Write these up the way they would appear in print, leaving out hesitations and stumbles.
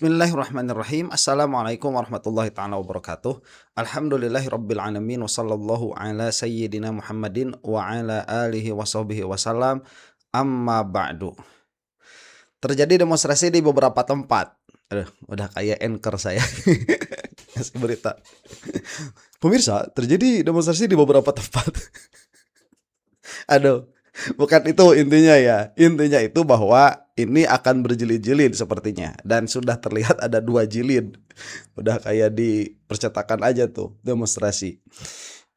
Bismillahirrahmanirrahim. Assalamualaikum warahmatullahi taala wabarakatuh. Alhamdulillahirabbil alamin wa sallallahu ala sayyidina Muhammadin wa ala alihi wa sahbihi wasallam. Amma ba'du. Terjadi demonstrasi di beberapa tempat. Aduh, udah kayak anchor saya. Kasih berita. Pemirsa, terjadi demonstrasi di beberapa tempat. Aduh, bukan itu intinya ya. Intinya itu bahwa ini akan berjilid-jilid sepertinya. Dan sudah terlihat ada 2 jilid. Udah kayak di percetakan aja tuh demonstrasi.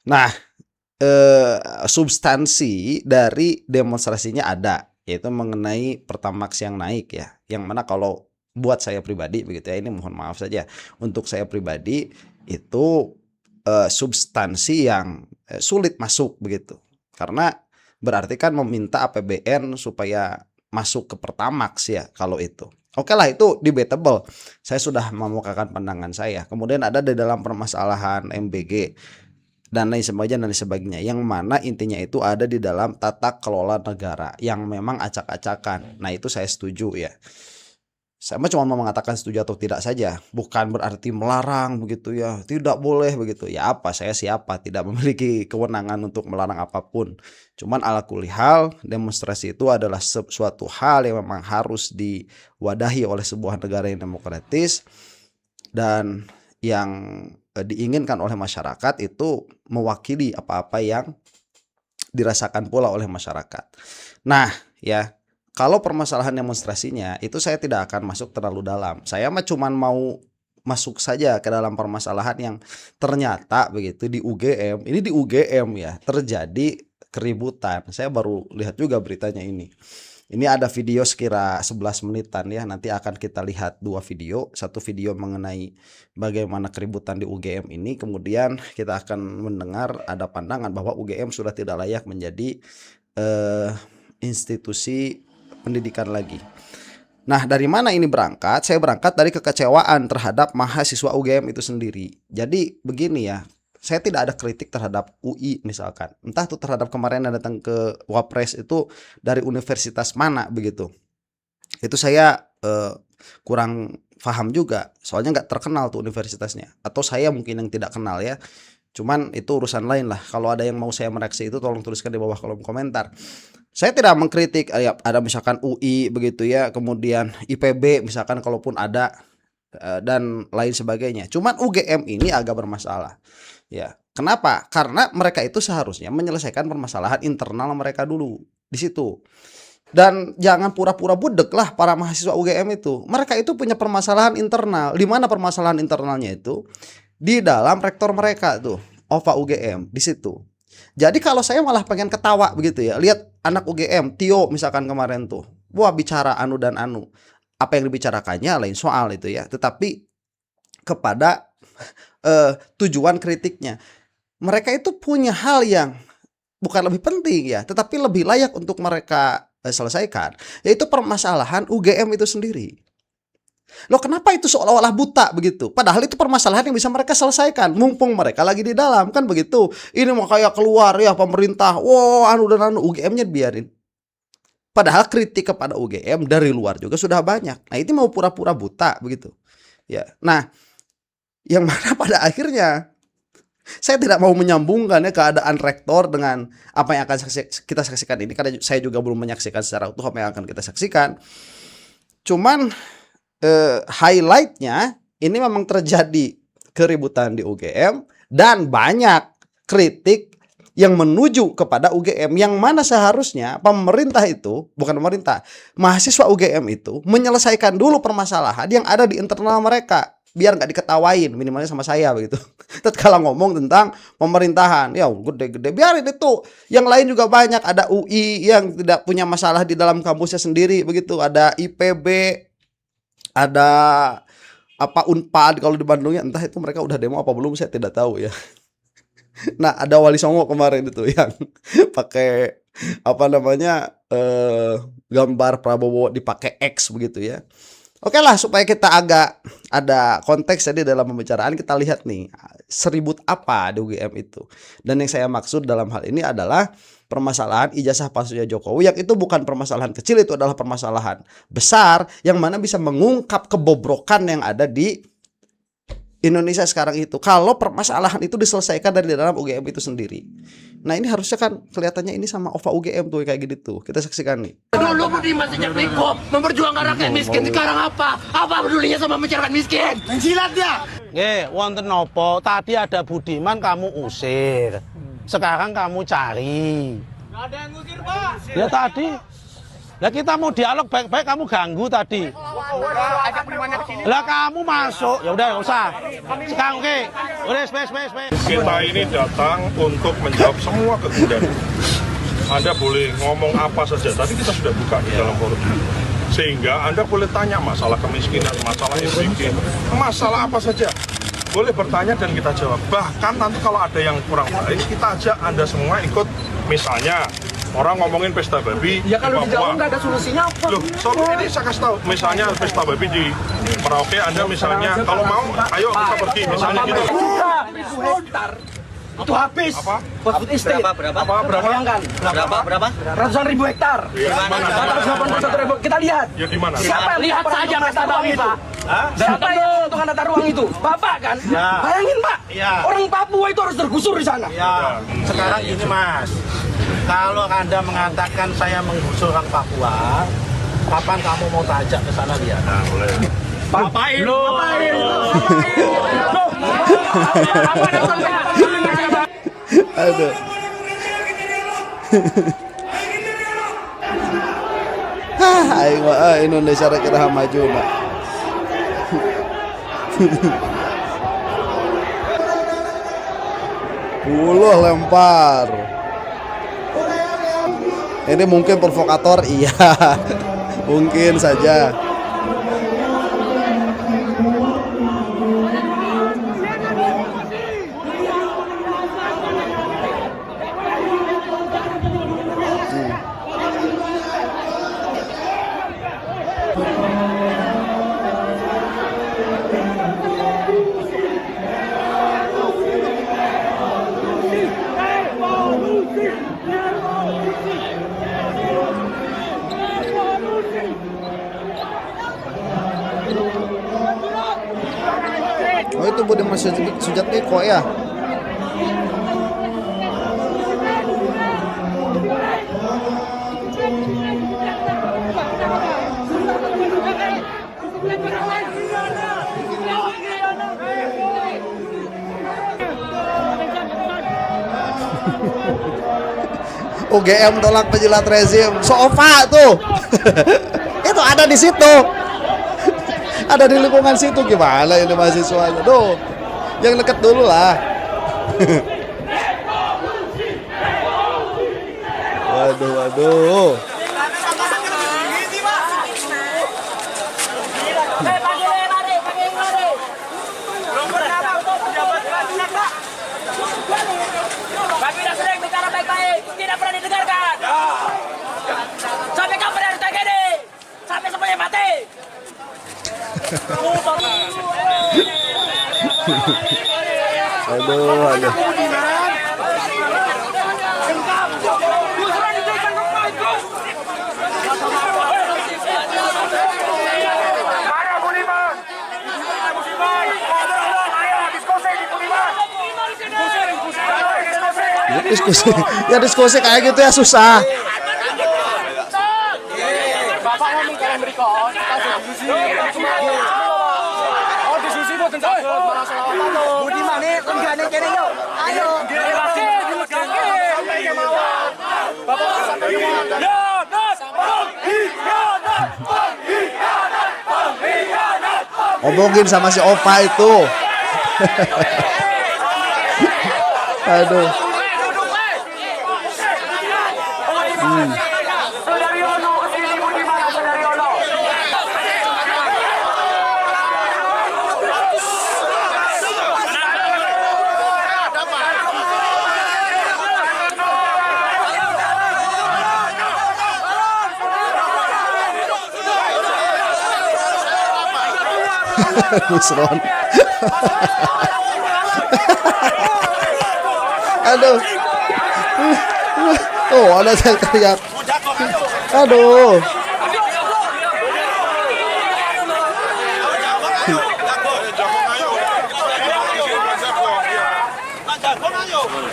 Nah, substansi dari demonstrasinya ada, yaitu mengenai Pertamax yang naik ya. Yang mana kalau buat saya pribadi begitu ya, ini mohon maaf saja. Untuk saya pribadi itu substansi yang sulit masuk begitu. Karena berarti kan meminta APBN supaya masuk ke Pertamax ya kalau itu. Oke lah, itu debatable. Saya sudah memukakan pandangan saya. Kemudian ada di dalam permasalahan MBG dan lain sebagainya, yang mana intinya itu ada di dalam tata kelola negara yang memang acak-acakan. Nah, itu saya setuju ya. Saya cuma mau mengatakan setuju atau tidak saja, bukan berarti melarang begitu ya, tidak boleh begitu. Ya apa, saya siapa, tidak memiliki kewenangan untuk melarang apapun. Cuman ala kulihal, demonstrasi itu adalah suatu hal yang memang harus diwadahi oleh sebuah negara yang demokratis dan yang diinginkan oleh masyarakat itu mewakili apa-apa yang dirasakan pula oleh masyarakat. Nah, ya, kalau permasalahan demonstrasinya itu saya tidak akan masuk terlalu dalam. Saya mah cuman mau masuk saja ke dalam permasalahan yang ternyata begitu di UGM. Ini di UGM ya terjadi keributan. Saya baru lihat juga beritanya ini. Ini ada video sekira 11 menitan ya. Nanti akan kita lihat 2 video. Satu video mengenai bagaimana keributan di UGM ini. Kemudian kita akan mendengar ada pandangan bahwa UGM sudah tidak layak menjadi institusi pendidikan lagi. Nah, dari mana ini berangkat? Saya berangkat dari kekecewaan terhadap mahasiswa UGM itu sendiri. Jadi begini ya, saya tidak ada kritik terhadap UI misalkan. Entah itu terhadap kemarin yang datang ke Wapres itu dari universitas mana begitu. Itu saya kurang paham juga. Soalnya nggak terkenal tuh universitasnya. Atau saya mungkin yang tidak kenal ya. Cuman itu urusan lain lah. Kalau ada yang mau saya mereaksi itu tolong tuliskan di bawah kolom komentar. Saya tidak mengkritik ada misalkan UI begitu ya, kemudian IPB misalkan kalaupun ada dan lain sebagainya. Cuman UGM ini agak bermasalah. Ya, kenapa? Karena mereka itu seharusnya menyelesaikan permasalahan internal mereka dulu di situ. Dan jangan pura-pura budek lah para mahasiswa UGM itu. Mereka itu punya permasalahan internal. Di mana permasalahan internalnya itu? Di dalam rektor mereka tuh, OVA UGM di situ. Jadi kalau saya malah pengen ketawa begitu ya, lihat anak UGM, Tio misalkan kemarin tuh, wah bicara anu dan anu. Apa yang dibicarakannya lain soal itu ya, tetapi kepada tujuan kritiknya. Mereka itu punya hal yang bukan lebih penting ya, tetapi lebih layak untuk mereka selesaikan, yaitu permasalahan UGM itu sendiri. Loh, kenapa itu seolah-olah buta begitu? Padahal itu permasalahan yang bisa mereka selesaikan. Mumpung mereka lagi di dalam kan begitu. Ini mau kayak keluar ya pemerintah. Wah, anu dan anu, UGM-nya biarin. Padahal kritik kepada UGM dari luar juga sudah banyak. Nah, itu mau pura-pura buta begitu. Ya. Nah, yang mana pada akhirnya saya tidak mau menyambungkan ya keadaan rektor dengan apa yang akan kita saksikan ini, karena saya juga belum menyaksikan secara utuh apa yang akan kita saksikan. Cuman highlightnya ini memang terjadi keributan di UGM dan banyak kritik yang menuju kepada UGM, yang mana seharusnya pemerintah itu, bukan pemerintah, mahasiswa UGM itu menyelesaikan dulu permasalahan yang ada di internal mereka biar nggak diketawain minimalnya sama saya begitu. Tatkala ngomong tentang pemerintahan, ya gede-gede biarin itu. Yang lain juga banyak, ada UI yang tidak punya masalah di dalam kampusnya sendiri begitu, ada IPB, ada apa Unpad kalau di Bandungnya, entah itu mereka udah demo apa belum saya tidak tahu ya. Nah, ada Wali Songo kemarin itu yang pakai apa namanya gambar Prabowo dipakai X begitu ya. Oke lah, supaya kita agak ada konteks jadi dalam pembicaraan, kita lihat nih seribut apa di UGM itu. Dan yang saya maksud dalam hal ini adalah permasalahan ijazah palsunya Jokowi, yang itu bukan permasalahan kecil, itu adalah permasalahan besar yang mana bisa mengungkap kebobrokan yang ada di Indonesia sekarang itu. Kalau permasalahan itu diselesaikan dari dalam UGM itu sendiri. Nah ini harusnya kan kelihatannya ini sama OVA UGM tuh kayak gitu. Kita saksikan nih. Dulu Budiman sejak Niko memperjuangkan rakyat miskin, sekarang apa? Apa pedulinya sama masyarakat miskin? Menjilat dia. Wonten nopo, tadi ada Budiman kamu usir. Sekarang kamu cari. Gak ada yang ngusir, Pak. Ya tadi. Lah kita mau dialog baik-baik, kamu ganggu tadi. Lah kamu masuk, ya udah nggak usah. Sekarang oke. Udah space. Kita ini datang untuk menjawab semua kegundahan. Anda boleh ngomong apa saja. Tadi kita sudah buka di dalam forum. Sehingga Anda boleh tanya masalah kemiskinan, masalah miskin, masalah apa saja. Boleh bertanya dan kita jawab. Bahkan nanti kalau ada yang kurang baik, kita ajak Anda semua ikut. Misalnya orang ngomongin pesta babi Ya kalau di dijawab Papua. nggak ada solusinya apa? Loh, ini saya kasih tahu. Misalnya pesta babi di Merauke, Anda misalnya kalau mau, ayo kita pergi. Misalnya gitu. 1.000 hektar itu habis. Apa? Buat food estate. Berapa? Bayangkan. Berapa? Ratusan ribu hektar. Mana? 481.000. Kita lihat. Ya di mana? Siapa yang lihat saja pesta babi, Pak? Siapa yang menentukan tata ruang itu? Bapak kan? Bayangin, Pak. Orang Papua itu harus tergusur di sana. Ya, sekarang ini Mas. Kalau Anda mengatakan saya menggusur orang Papua, kapan kamu mau tajak ke sana lihat? Nah, boleh. Ngapain? Aduh. Aing mah Indonesia rek kira maju mah. Puluh lempar. Ini mungkin provokator, iya. Mungkin saja. Oh itu Budiman Sujatmiko ya. UGM tolak penjilat rezim. Sofa tuh. Itu ada di situ. Ada di lingkungan situ, gimana ini mahasiswanya? Tuh. Yang deket dulu lah. Waduh. Kami sudah sering bicara baik-baik, tidak pernah didengarkan. Sampai kapan harus kayak gini? Sampai semuanya mati. Aduh. Diskusi kayak gitu ya susah. Bapak ngomong kalau berikut, kita diskusi. Oh, diskusi buat tentang masalah apa tuh? Budiman nih, enggak kene yuk. Ayo. Sampai ke bawah. Bapak sampai ke bawah. Omongin sama si Ova itu. Aduh. Musron. Aduh. Oh, ada yang teriak. Aduh.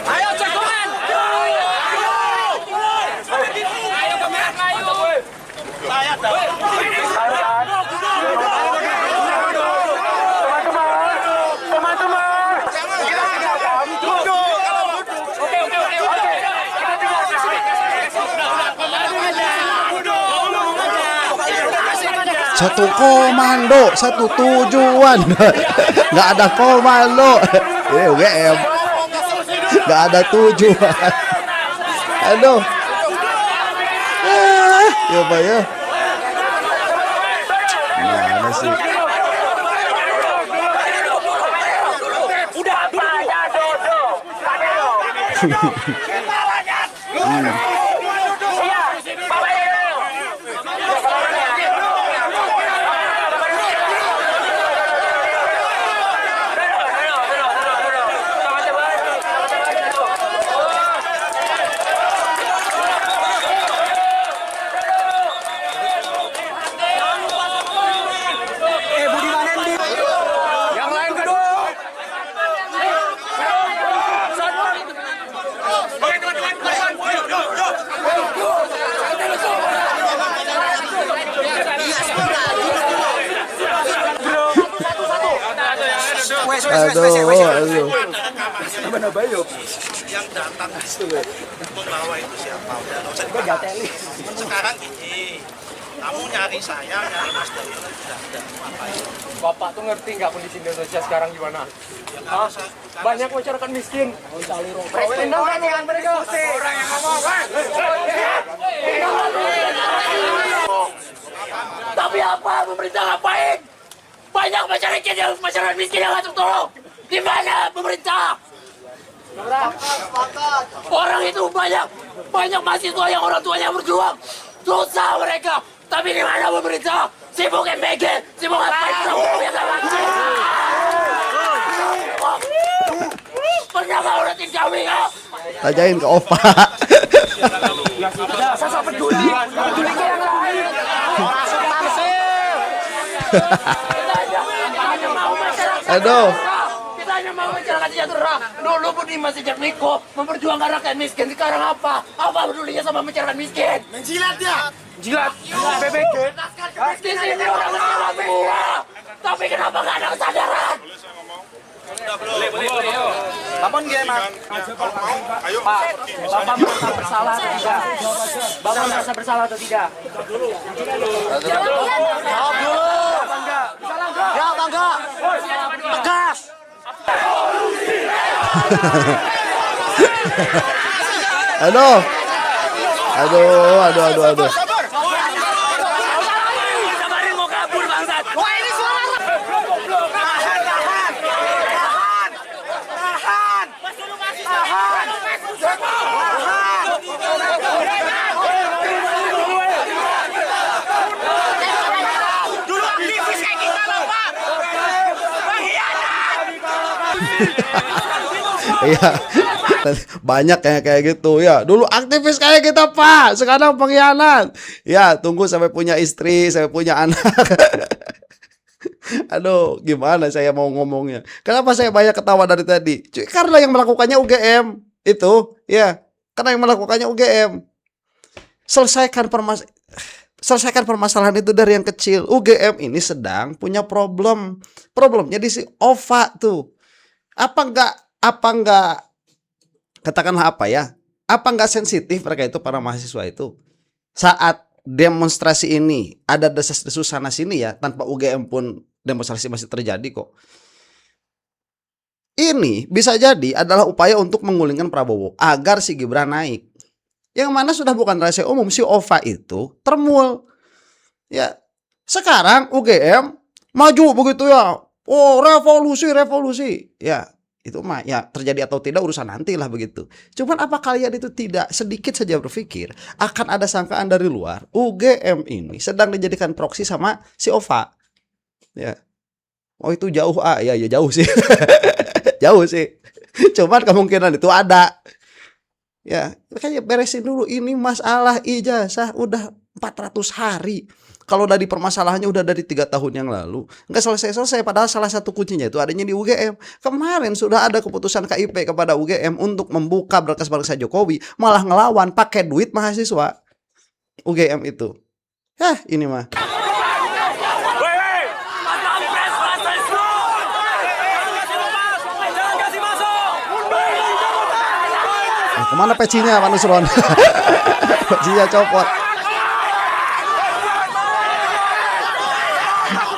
Ayo jagongan. Ayo pemerang ayo. Satu komando, satu tujuan. Nggak ada komando. Ini UGM. Nggak ada tujuan. Aduh. Ya Pak ya. Mana sih? Udah apa ya Dodo? Aduh. Yang datang itu membawa itu siapa? Udah nggak usah dibahas. Sekarang gini, kamu nyari saya, nyari Mas Dewi, sudah ngapain? Bapak tuh ngerti nggak kondisi Indonesia sekarang gimana? Hah? Banyak masyarakat miskin. Tendangkan dengan mereka. Orang yang ngomong. Tapi apa pemerintah ngapain? Banyak masyarakat miskin yang nggak tolong. Di mana pemerintah? Orang itu banyak mahasiswa yang orang tuanya berjuang. Susah mereka. Tapi di mana pemerintah? Sibuk MBG, sibuk ngapain? Pernah nggak urutin kami ya? Tanyain ke Opa. Sosok peduli ke yang lain. Kita hanya mau masyarakat. Aduh. Kita hanya mau masyarakat sejahtera. Dulu Budi masih Jatmiko memperjuangkan rakyat miskin. Sekarang apa? Apa pedulinya sama masyarakat miskin? Menjilat ya? Jilat. BBG. Di sini orang kecewa semua. Tapi kenapa nggak ada kesadaran? Kapan dia mas? Ayo. Bapak merasa bersalah atau tidak? Bapak merasa bersalah atau tidak? Jawab dulu. Ya bangga. Tegas. Aduh. Aduh. Sabarin mau kabur bangsat. Dulu aktivis kayak kita loh Pak. Iya. Banyak kayak gitu ya. Dulu aktivis kayak kita, Pak. Sekarang pengkhianat. Ya, tunggu sampai punya istri, sampai punya anak. Aduh, gimana saya mau ngomongnya? Kenapa saya banyak ketawa dari tadi? Cuy, karena yang melakukannya UGM. Itu, ya. Karena yang melakukannya UGM. Selesaikan permasalahan itu dari yang kecil. UGM ini sedang punya problem. Problemnya di si OVA tuh. Apa enggak katakanlah apa ya? Apa enggak sensitif mereka itu, para mahasiswa itu? Saat demonstrasi ini ada desas-desus sana sini ya, tanpa UGM pun demonstrasi masih terjadi kok. Ini bisa jadi adalah upaya untuk menggulingkan Prabowo agar si Gibran naik. Yang mana sudah bukan rahasia umum, si OVA itu termul. Ya, sekarang UGM maju begitu ya. Oh, revolusi. Ya, itu mah ya terjadi atau tidak urusan nanti lah begitu. Cuman apa kalian itu tidak sedikit saja berpikir akan ada sangkaan dari luar UGM ini sedang dijadikan proksi sama si OVA. Ya. Oh, itu jauh ya jauh sih. Jauh sih. Cuman kemungkinan itu ada. Ya, makanya beresin dulu ini masalah ijazah udah 400 hari. Kalau dari permasalahannya udah dari 3 tahun yang lalu, nggak selesai-selesai. Padahal salah satu kuncinya itu adanya di UGM. Kemarin sudah ada keputusan KIP kepada UGM untuk membuka berkas-berkas Jokowi, malah ngelawan pakai duit mahasiswa UGM itu. Hah, ini mah. Nah, kemana pecinya Pak Nusron? Pecinya copot.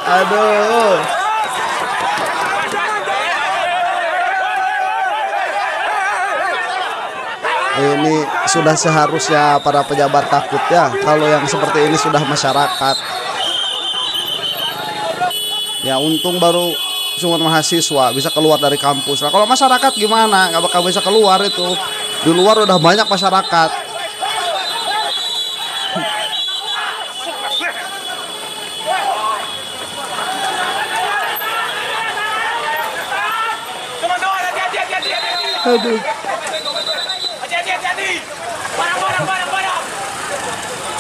Aduh. Ini sudah seharusnya para pejabat takut ya. Kalau yang seperti ini sudah masyarakat. Ya untung baru cuma mahasiswa bisa keluar dari kampus. Nah kalau masyarakat gimana? Gak bakal bisa keluar itu. Di luar udah banyak masyarakat. Aduh.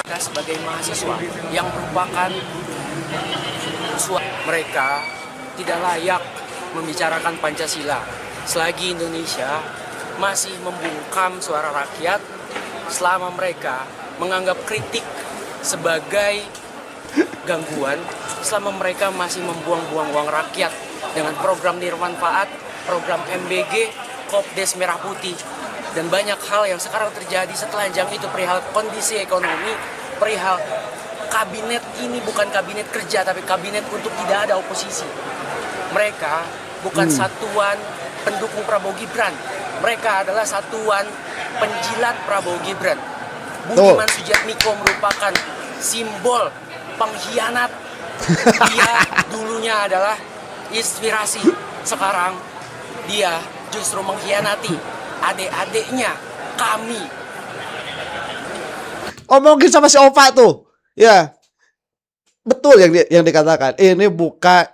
Kita sebagai mahasiswa yang merupakan mereka tidak layak membicarakan Pancasila selagi Indonesia masih membungkam suara rakyat, selama mereka menganggap kritik sebagai gangguan, selama mereka masih membuang-buang uang rakyat dengan program nirmanfaat, program MBG, Kopdes Merah Putih, dan banyak hal yang sekarang terjadi setelanjang itu perihal kondisi ekonomi, perihal kabinet ini bukan kabinet kerja tapi kabinet untuk tidak ada oposisi. Mereka bukan satuan pendukung Prabowo Gibran, mereka adalah satuan penjilat Prabowo Gibran. Budiman Sujatmiko merupakan simbol pengkhianat. Dia dulunya adalah inspirasi, sekarang dia justru mengkhianati adik-adiknya, kami. Omongin sama si Ova tuh. Ya. Betul yang dikatakan. Ini bukan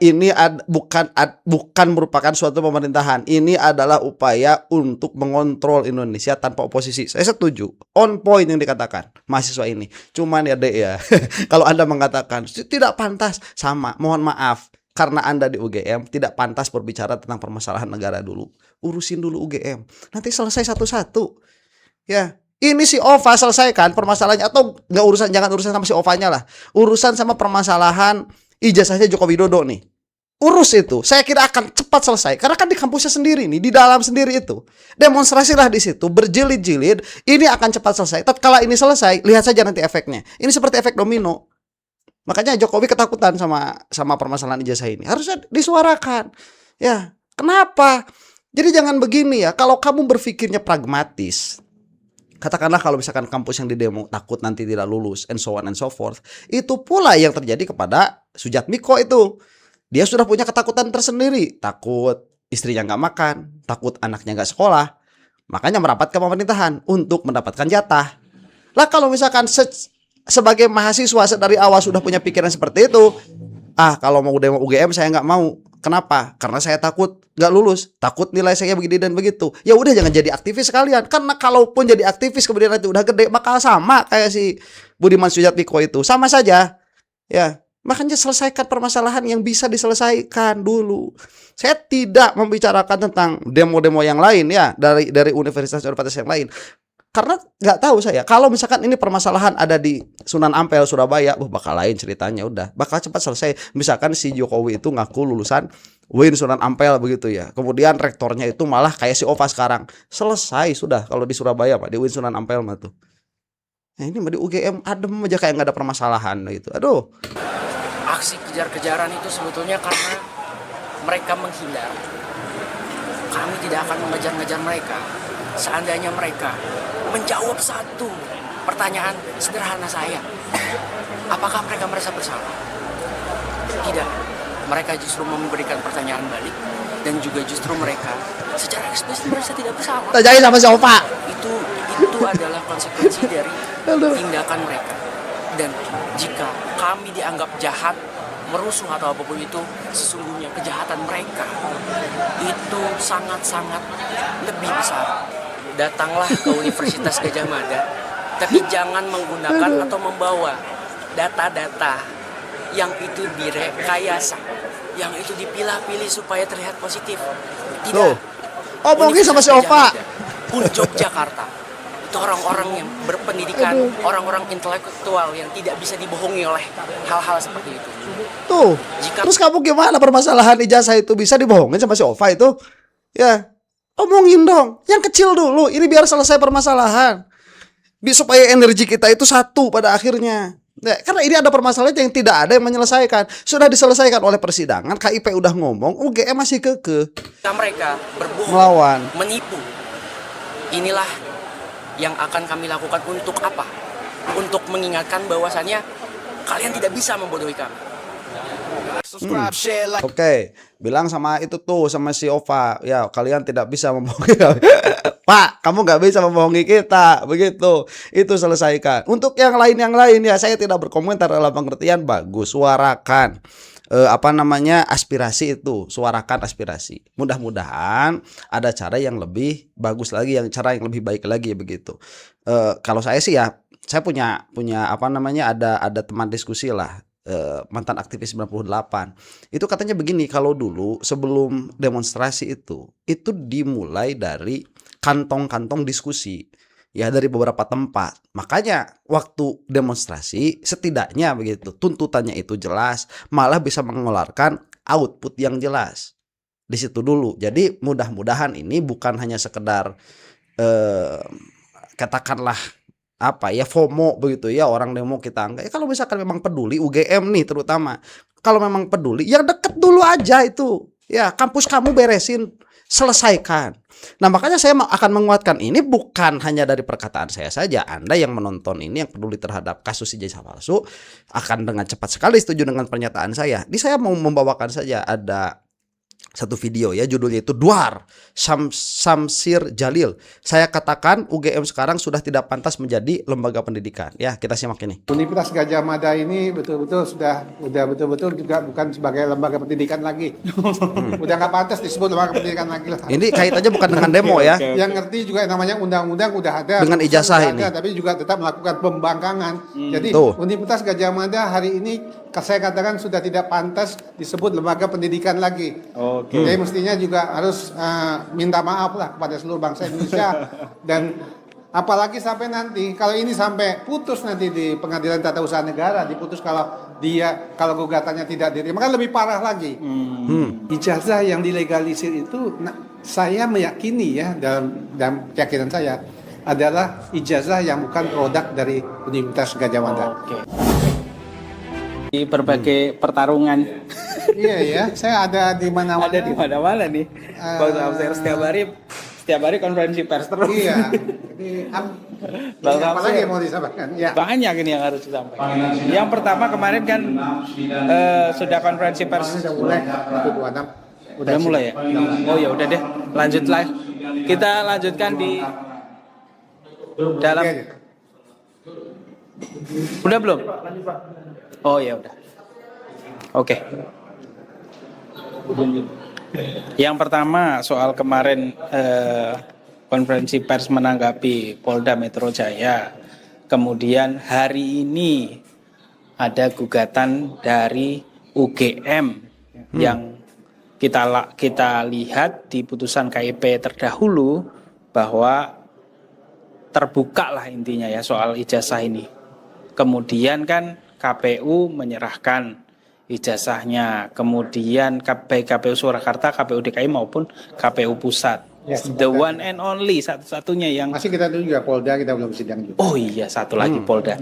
merupakan suatu pemerintahan. Ini adalah upaya untuk mengontrol Indonesia tanpa oposisi. Saya setuju. On point yang dikatakan mahasiswa ini. Cuman ya Dek ya. Kalau Anda mengatakan tidak pantas, sama. Mohon maaf. Karena Anda di UGM tidak pantas berbicara tentang permasalahan negara dulu. Urusin dulu UGM. Nanti selesai satu-satu. Ya. Ini si Ova selesaikan permasalahannya, atau nggak urusan, jangan urusan sama si Ovanya lah. Urusan sama permasalahan ijazahnya Joko Widodo nih. Urus itu. Saya kira akan cepat selesai. Karena kan di kampusnya sendiri nih, di dalam sendiri itu. Demonstrasilah di situ, berjilid-jilid. Ini akan cepat selesai. Tatkala ini selesai, lihat saja nanti efeknya. Ini seperti efek domino. Makanya Jokowi ketakutan sama permasalahan ijazah ini. Harusnya disuarakan. Ya, kenapa? Jadi jangan begini ya. Kalau kamu berpikirnya pragmatis, katakanlah kalau misalkan kampus yang didemo takut nanti tidak lulus and so on and so forth. Itu pula yang terjadi kepada Sujatmiko itu. Dia sudah punya ketakutan tersendiri. Takut istrinya nggak makan, takut anaknya nggak sekolah. Makanya merapat ke pemerintahan untuk mendapatkan jatah. Lah kalau misalkan sebagai mahasiswa dari awal sudah punya pikiran seperti itu, kalau mau demo UGM saya nggak mau. Kenapa? Karena saya takut nggak lulus, takut nilai saya begini dan begitu. Ya udah jangan jadi aktivis sekalian. Karena kalaupun jadi aktivis kemudian nanti udah gede bakal sama kayak si Budiman Sujatmiko itu, sama saja. Ya, makanya selesaikan permasalahan yang bisa diselesaikan dulu. Saya tidak membicarakan tentang demo-demo yang lain ya dari universitas-universitas yang lain. Karena nggak tahu saya, kalau misalkan ini permasalahan ada di Sunan Ampel, Surabaya, bakal lain ceritanya, udah bakal cepat selesai. Misalkan si Jokowi itu ngaku lulusan UIN Sunan Ampel begitu ya, kemudian rektornya itu malah kayak si Ova sekarang, selesai sudah. Kalau di Surabaya Pak, di UIN Sunan Ampel mah tuh. Nah ini mah di UGM adem aja kayak nggak ada permasalahan gitu. Aduh. Aksi kejar-kejaran itu sebetulnya karena mereka menghindar. Kami tidak akan mengejar-ngejar mereka. Seandainya mereka menjawab satu pertanyaan sederhana saya, apakah mereka merasa bersalah? Tidak, mereka justru memberikan pertanyaan balik, dan juga justru mereka secara eksplisit merasa tidak bersalah. Tanyain sama si Ova. Itu adalah konsekuensi dari tindakan mereka. Dan jika kami dianggap jahat, merusuh atau apapun itu, sesungguhnya kejahatan mereka itu sangat-sangat lebih besar. Datanglah ke Universitas Gadjah Mada, tapi jangan menggunakan atau membawa data-data yang itu direkayasa, yang itu dipilah-pilih supaya terlihat positif. Tidak. Tuh. Omongin sama si Ova. Pun Yogyakarta itu orang-orang yang berpendidikan, orang-orang intelektual yang tidak bisa dibohongi oleh hal-hal seperti itu. Tuh. Terus kamu gimana permasalahan ijazah itu bisa dibohongin sama si Ova itu? Ya, omongin dong. Yang kecil dulu. Ini biar selesai permasalahan. Supaya energi kita itu satu pada akhirnya. Nah, karena ini ada permasalahan yang tidak ada yang menyelesaikan. Sudah diselesaikan oleh persidangan. KIP udah ngomong, UGM masih kekeh. Mereka berbohong, Melawan. menipu. Inilah yang akan kami lakukan untuk apa? Untuk mengingatkan bahwasannya kalian tidak bisa membodohi kami. Oke, bilang sama itu tuh sama si Ova, ya kalian tidak bisa membohongi kami. Pak, kamu nggak bisa membohongi kita, begitu. Itu selesaikan. Untuk yang lain ya saya tidak berkomentar dalam pengertian bagus, suarakan. Aspirasi itu, suarakan aspirasi. Mudah-mudahan ada cara yang lebih bagus lagi, cara yang lebih baik lagi begitu. Kalau saya sih ya, saya punya ada teman diskusi lah, mantan aktivis 98. Itu katanya begini, kalau dulu sebelum demonstrasi itu dimulai dari kantong-kantong diskusi. Ya dari beberapa tempat. Makanya waktu demonstrasi setidaknya begitu tuntutannya itu jelas, malah bisa mengeluarkan output yang jelas di situ dulu. Jadi mudah-mudahan ini bukan hanya sekedar katakanlah FOMO begitu ya, orang demo kita enggak. Ya kalau misalkan memang peduli UGM nih terutama, kalau memang peduli yang deket dulu aja itu. Ya kampus kamu beresin, selesaikan. Nah makanya saya akan menguatkan ini bukan hanya dari perkataan saya saja. Anda yang menonton ini yang peduli terhadap kasus ijazah palsu akan dengan cepat sekali setuju dengan pernyataan saya. Ini saya mau membawakan saja ada satu video ya, judulnya itu Duar Samsir Jalil. Saya katakan UGM sekarang sudah tidak pantas menjadi lembaga pendidikan. Ya, kita simak ini. Universitas Gadjah Mada ini betul-betul sudah betul-betul juga bukan sebagai lembaga pendidikan lagi. Udah nggak pantas disebut lembaga pendidikan lagi lah. Ini kaitannya bukan dengan demo ya. Yang ngerti juga namanya undang-undang udah ada. Dengan ijazah ini. Tapi juga tetap melakukan pembangkangan. Jadi Tuh. Universitas Gadjah Mada hari ini saya katakan sudah tidak pantas disebut lembaga pendidikan lagi. Jadi mestinya juga harus minta maaf lah kepada seluruh bangsa Indonesia. Dan apalagi sampai nanti kalau ini sampai putus nanti di Pengadilan Tata Usaha Negara, diputus kalau gugatannya tidak diterima, kan lebih parah lagi. Ijazah yang dilegalisir itu saya meyakini ya dalam keyakinan saya adalah ijazah yang bukan produk dari Universitas Gadjah Mada. Di berbagai pertarungan. Iya ya, saya ada di mana-mana. Ada di mana-mana nih. Bang Samsir setiap hari konferensi pers terus. Iya. Jadi apa lagi yang mau disampaikan? Ya. Banyak ini yang harus disampaikan. Yang pertama kemarin kan sudah konferensi pers. Sudah mulai 126. Udah mulai ya? Oh ya udah deh, lanjut live. Kita lanjutkan di dalam. Udah belum? Oh ya udah. Oke. Yang pertama soal kemarin konferensi pers menanggapi Polda Metro Jaya. Kemudian hari ini ada gugatan dari UGM yang kita lihat di putusan KIP terdahulu bahwa terbuka lah intinya ya soal ijazah ini. Kemudian kan KPU menyerahkan ijazahnya, kemudian baik KPU Surakarta, KPU DKI maupun KPU Pusat. Ya, The one and only, satu-satunya yang masih kita dulu juga Polda, kita belum sidang juga. Oh iya, satu lagi Polda.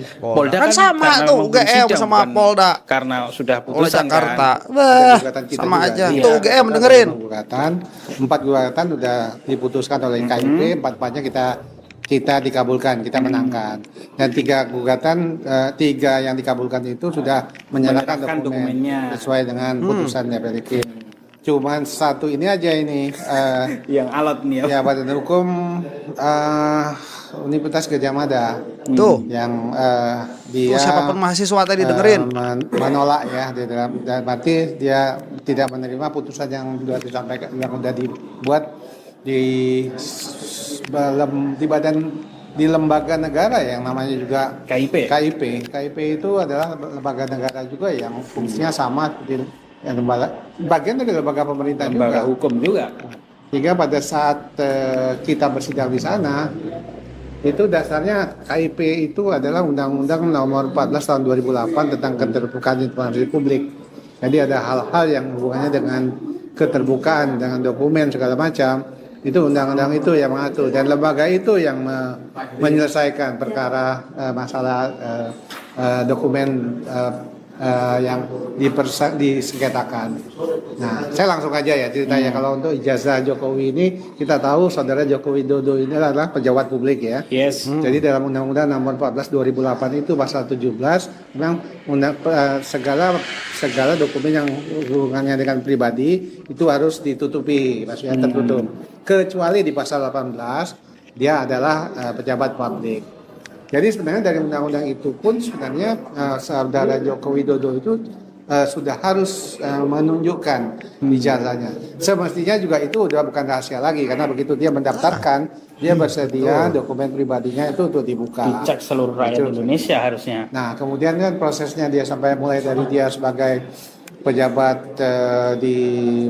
Kan sama tuh UGM sama Polda. Karena sudah Oleh putusan Jakarta. Gugatan kita Sama juga. aja. Iya. Tuh UGM dengerin. 4 gugatan sudah diputuskan oleh KIP, 4-4-nya kita dikabulkan, kita menangkan. Dan 3 gugatan, 3 yang dikabulkan itu sudah menyerahkan dokumennya sesuai dengan putusan DPR. Cuman satu ini aja ini yang alot nih ya Badan Hukum Universitas Gadjah Mada Tuh. yang dia Siapapun mahasiswa tadi dengerin. menolak ya di dalam, dan berarti dia tidak menerima putusan yang sudah disampaikan, yang sudah dibuat di di lembaga negara yang namanya juga KIP. KIP itu adalah lembaga negara juga yang fungsinya sama seperti yang bagian dari lembaga pemerintah Lembaga juga. hukum juga. Sehingga pada saat kita bersidang di sana, itu dasarnya KIP itu adalah Undang-Undang Nomor 14 Tahun 2008 tentang keterbukaan informasi publik. Jadi ada hal-hal yang hubungannya dengan keterbukaan, dengan dokumen segala macam. Itu undang-undang itu yang mengatur, dan lembaga itu yang menyelesaikan perkara masalah dokumen yang disengketakan. Nah, saya langsung aja ya ceritanya. Kalau untuk ijazah Jokowi ini, kita tahu saudara Joko Widodo ini adalah pejabat publik ya. Yes. Jadi dalam Undang-Undang Nomor 14 2008 itu pasal 17 memang segala dokumen yang hubungannya dengan pribadi itu harus ditutupi, maksudnya tertutup. Kecuali di pasal 18 dia adalah pejabat publik. Jadi sebenarnya dari undang-undang itu pun sebenarnya saudara Joko Widodo itu sudah harus menunjukkan ijazahnya. Semestinya juga itu udah bukan rahasia lagi, karena begitu dia mendaftarkan, dia bersedia dokumen pribadinya itu untuk dibuka. Dicek seluruh rakyat Indonesia harusnya. Nah, kemudian kan prosesnya dia sampai mulai dari dia sebagai pejabat di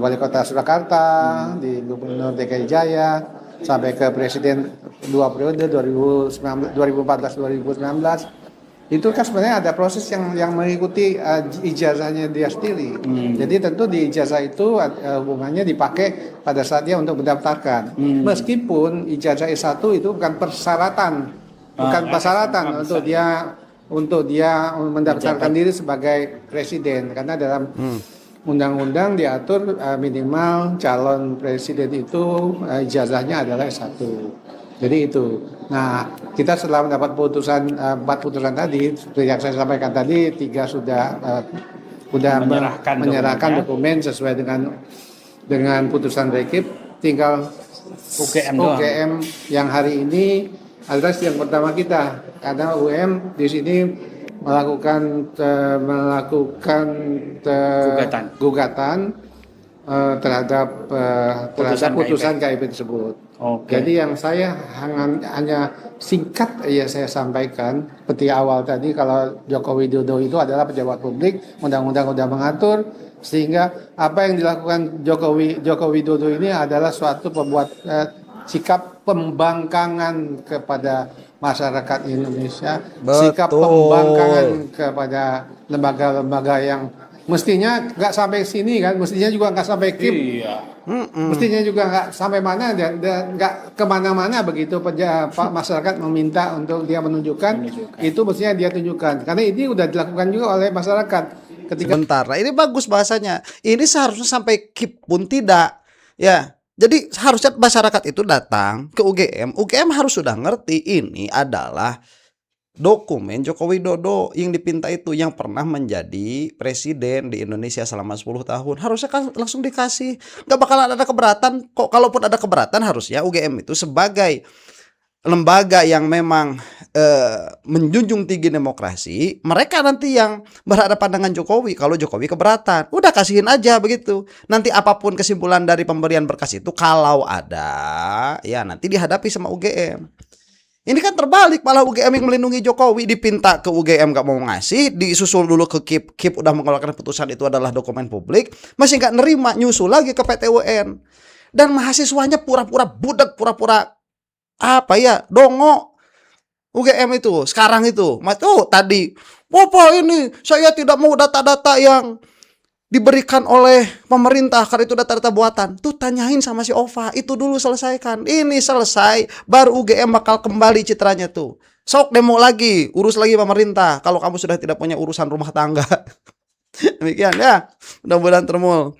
Wali Kota Surakarta, di Gubernur DKI Jaya, sampai ke Presiden 2 periode 2014-2019. Itu kan sebenarnya ada proses yang mengikuti ijazahnya dia sendiri. Jadi tentu di ijazah itu hubungannya dipakai pada saat dia untuk mendaftarkan. Meskipun ijazah S1 itu bukan persyaratan, untuk dia mendaftarkan diri sebagai presiden, karena dalam undang-undang diatur minimal calon presiden itu ijazahnya adalah S1. Jadi itu. Nah, kita setelah mendapat putusan 4 putusan tadi, seperti yang saya sampaikan tadi, 3 sudah menyerahkan dokumen sesuai dengan putusan rekip, tinggal UGM yang hari ini adalah yang pertama kita, karena UM di sini melakukan gugatan terhadap putusan KIP tersebut. Jadi yang saya hanya singkat saya sampaikan seperti awal tadi, kalau Joko Widodo itu adalah pejabat publik, undang-undang sudah mengatur, sehingga apa yang dilakukan Joko Widodo ini adalah suatu sikap pembangkangan kepada masyarakat Indonesia, sikap pembangkangan kepada lembaga-lembaga yang mestinya nggak sampai sini kan, mestinya juga nggak sampai KIP, mestinya juga nggak sampai mana dan nggak kemana-mana begitu masyarakat meminta untuk dia menunjukkan, itu mestinya dia tunjukkan, karena ini udah dilakukan juga oleh masyarakat. Sebentar, nah ini bagus bahasanya. Ini seharusnya sampai KIP pun tidak, ya. Jadi harusnya masyarakat itu datang ke UGM harus sudah ngerti ini adalah dokumen Joko Widodo yang dipinta itu, yang pernah menjadi presiden di Indonesia selama 10 tahun. Harusnya kan langsung dikasih. Nggak bakalan ada keberatan. Kok kalaupun ada keberatan, harusnya UGM itu sebagai lembaga yang memang menjunjung tinggi demokrasi, mereka nanti yang berhadapan dengan Jokowi. Kalau Jokowi keberatan, udah kasihin aja begitu. Nanti apapun kesimpulan dari pemberian berkas itu, kalau ada, ya nanti dihadapi sama UGM. Ini kan terbalik, malah UGM yang melindungi Jokowi dipinta ke UGM gak mau ngasih, disusul dulu ke KIP. KIP udah mengeluarkan putusan itu adalah dokumen publik, masih gak nerima, nyusul lagi ke PT UN. Dan mahasiswanya pura-pura budak, pura-pura dongo. UGM itu sekarang itu tadi, Bapak ini saya tidak mau data-data yang diberikan oleh pemerintah karena itu data-data buatan. Tuh tanyain sama si Ova, itu dulu selesaikan. Ini selesai, baru UGM bakal kembali citranya tuh. Sok demo lagi, urus lagi pemerintah kalau kamu sudah tidak punya urusan rumah tangga. Demikian ya, mudah-mudahan Termul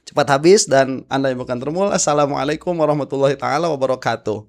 cepat habis dan Anda yang bukan Termul, assalamualaikum warahmatullahi taala wabarakatuh.